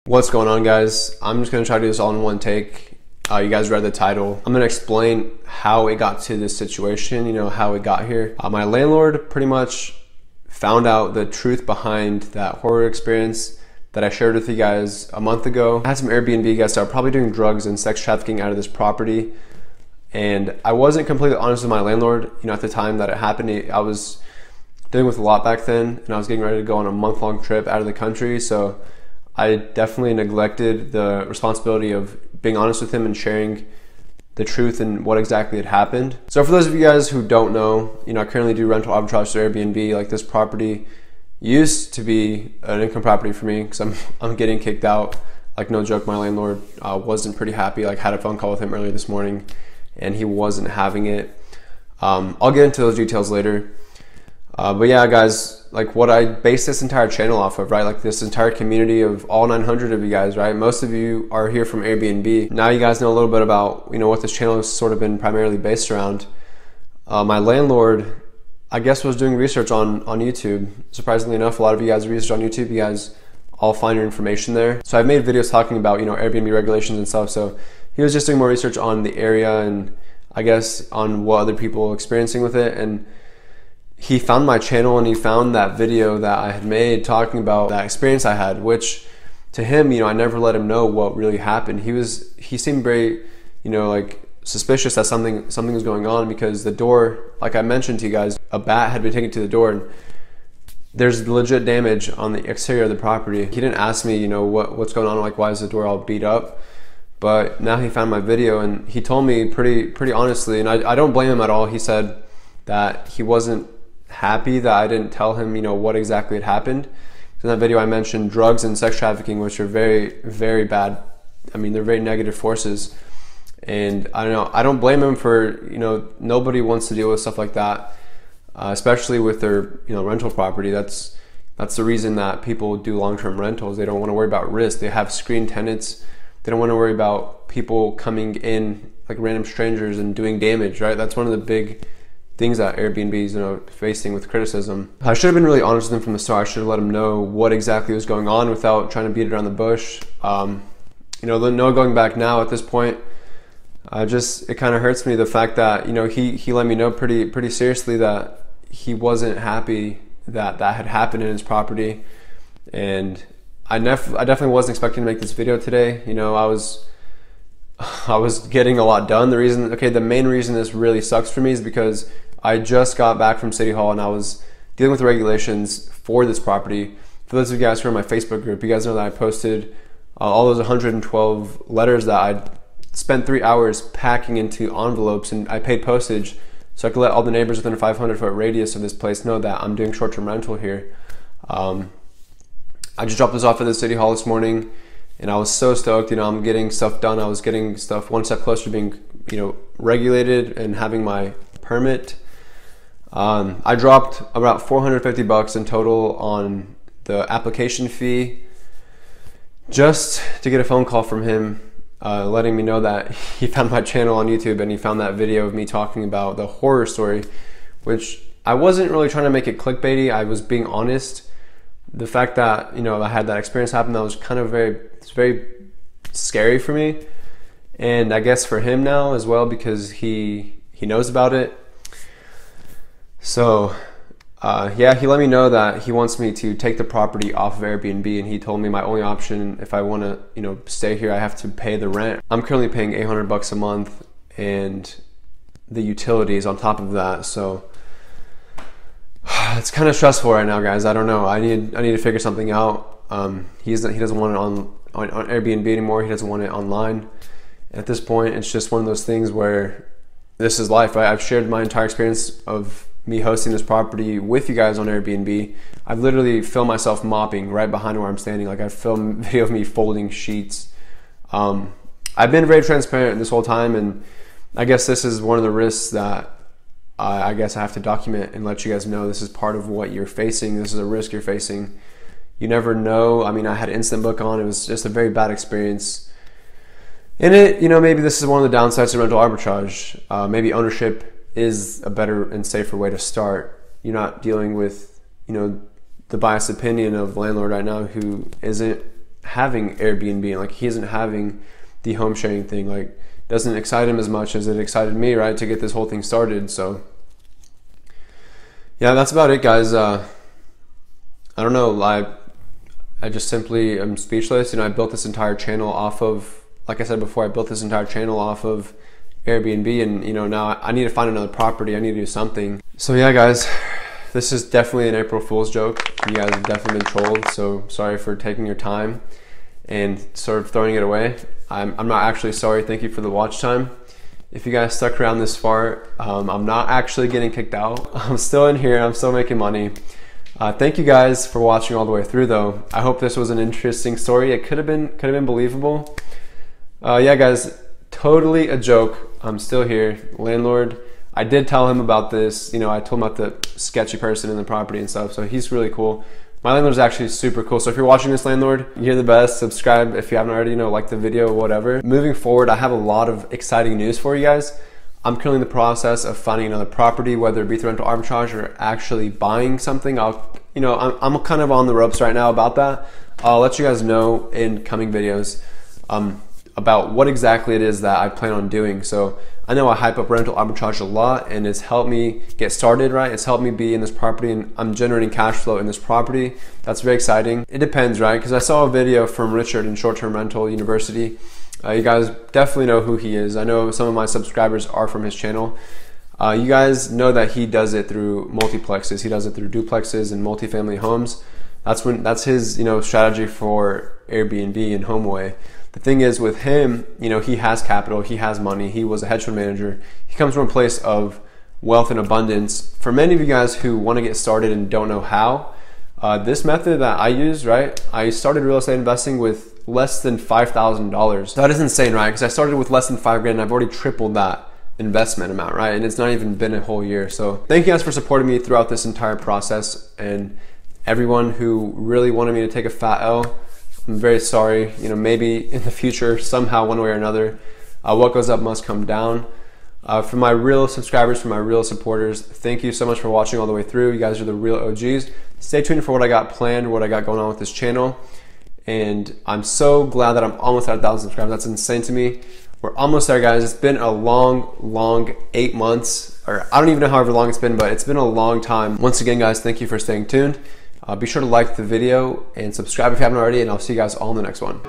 What's going on, guys? I'm just gonna try to do this all in one take. You guys read the title. I'm gonna explain how it got to this situation, how it got here. My landlord pretty much found out the truth behind that horror experience that I shared with you guys a month ago. I had some Airbnb guests that were probably doing drugs and sex trafficking out of this property. And I wasn't completely honest with my landlord, at the time that it happened. I was dealing with a lot back then, and I was getting ready to go on a month-long trip out of the country. So I definitely neglected the responsibility of being honest with him and sharing the truth and what exactly had happened. So for those of you guys who don't know, I currently do rental arbitrage through Airbnb. Like, this property used to be an income property for me because I'm getting kicked out. Like, no joke, my landlord wasn't pretty happy. Like, had a phone call with him earlier this morning and he wasn't having it. I'll get into those details later. But yeah, guys, like, what I base this entire channel off of, right? Like, this entire community of all 900 of you guys, right? Most of you are here from Airbnb. Now you guys know a little bit about, what this channel has sort of been primarily based around. My landlord, I guess, was doing research on YouTube. Surprisingly enough, a lot of you guys research on YouTube. You guys all find your information there. So I've made videos talking about, Airbnb regulations and stuff. So he was just doing more research on the area and I guess on what other people are experiencing with it. And he found my channel and he found that video that I had made talking about that experience I had, which to him, I never let him know what really happened. He seemed very, like, suspicious that something was going on, because the door, like I mentioned to you guys, a bat had been taken to the door and there's legit damage on the exterior of the property. He didn't ask me, what's going on, like, why is the door all beat up? But now he found my video and he told me pretty honestly, and I don't blame him at all. He said that he wasn't happy that I didn't tell him, what exactly had happened. In that video I mentioned drugs and sex trafficking, which are very, very bad. I mean, they're very negative forces. And I don't know, I don't blame him for, nobody wants to deal with stuff like that, especially with their, rental property. That's the reason that people do long-term rentals. They don't want to worry about risk. They have screen tenants. They don't want to worry about people coming in, like random strangers, and doing damage, right? That's one of the big things that Airbnb is, facing with criticism. I should have been really honest with him from the start. I should have let him know what exactly was going on without trying to beat it around the bush. No going back now at this point. It kind of hurts me, the fact that, he let me know pretty seriously that he wasn't happy that had happened in his property. And I definitely wasn't expecting to make this video today. I was getting a lot done. The main reason this really sucks for me is because I just got back from City Hall and I was dealing with the regulations for this property. For those of you guys who are in my Facebook group, you guys know that I posted all those 112 letters that I spent 3 hours packing into envelopes, and I paid postage so I could let all the neighbors within a 500-foot radius of this place know that I'm doing short-term rental here. I just dropped this off at the City Hall this morning and I was so stoked. I'm getting stuff done. I was getting stuff one step closer to being, regulated and having my permit. I dropped about $450 in total on the application fee just to get a phone call from him, letting me know that he found my channel on YouTube and he found that video of me talking about the horror story, which I wasn't really trying to make it clickbaity. I was being honest. The fact that, I had that experience happen, that was kind of very scary for me. And I guess for him now as well, because he knows about it. So yeah, he let me know that he wants me to take the property off of Airbnb, and he told me my only option, if I want to, stay here, I have to pay the rent. I'm currently paying $800 a month and the utilities on top of that. So it's kind of stressful right now, guys. I don't know. I need to figure something out. He doesn't want it on Airbnb anymore. He doesn't want it online. At this point, it's just one of those things where this is life, right? I've shared my entire experience of me hosting this property with you guys on Airbnb. I've literally filmed myself mopping right behind where I'm standing. Like, I've filmed video of me folding sheets. I've been very transparent this whole time, and I guess this is one of the risks that I guess I have to document and let you guys know. This is part of what you're facing. This is a risk you're facing. You never know. I mean, I had Instant Book on. It was just a very bad experience. In it, maybe this is one of the downsides of rental arbitrage. Maybe ownership is a better and safer way to start. You're not dealing with, the biased opinion of the landlord right now who isn't having Airbnb, and like he isn't having the home sharing thing. Like, doesn't excite him as much as it excited me, right, to get this whole thing started. So yeah, that's about it, guys. I don't know, I just simply am speechless. You know, I built this entire channel off of, like I said before, I built this entire channel off of Airbnb, and you know, now I need to find another property. I need to do something. So yeah, guys, this is definitely an April Fool's joke. You guys have definitely been trolled, so sorry for taking your time and sort of throwing it away. I'm not actually sorry. Thank you for the watch time. If you guys stuck around this far, I'm not actually getting kicked out. I'm still in here. I'm still making money. Thank you guys for watching all the way through, though. I hope this was an interesting story. It could have been believable. Yeah, guys, totally a joke. I'm still here. Landlord, I did tell him about this. You know, I told him about the sketchy person in the property and stuff. So he's really cool. My landlord is actually super cool. So if you're watching this, landlord, you're the best. Subscribe if you haven't already, you know, like the video or whatever. Moving forward, I have a lot of exciting news for you guys. I'm currently in the process of finding another property, whether it be through rental arbitrage or actually buying something. I'm kind of on the ropes right now about that. I'll let you guys know in coming videos about what exactly it is that I plan on doing. So I know I hype up rental arbitrage a lot, and it's helped me get started, right? It's helped me be in this property, and I'm generating cash flow in this property. That's very exciting. It depends, right? Because I saw a video from Richard in Short-Term Rental University. You guys definitely know who he is. I know some of my subscribers are from his channel. You guys know that he does it through multiplexes. He does it through duplexes and multifamily homes. That's his, you know, strategy for Airbnb and Homeaway. The thing is with him, you know, he has capital, he has money, he was a hedge fund manager. He comes from a place of wealth and abundance. For many of you guys who want to get started and don't know how, this method that I use, right? I started real estate investing with less than $5,000. That is insane, right? Because I started with less than $5,000 and I've already tripled that investment amount, right? And it's not even been a whole year. So thank you guys for supporting me throughout this entire process, and everyone who really wanted me to take a fat L. I'm very sorry. You know, maybe in the future, somehow, one way or another, what goes up must come down. For my real subscribers, for my real supporters, thank you so much for watching all the way through. You guys are the real OGs. Stay tuned for what I got planned, what I got going on with this channel. And I'm so glad that I'm almost at 1,000 subscribers. That's insane to me. We're almost there, guys. It's been a long 8 months, or I don't even know however long it's been, but it's been a long time. Once again, guys, thank you for staying tuned. Be sure to like the video and subscribe if you haven't already, and I'll see you guys all in the next one.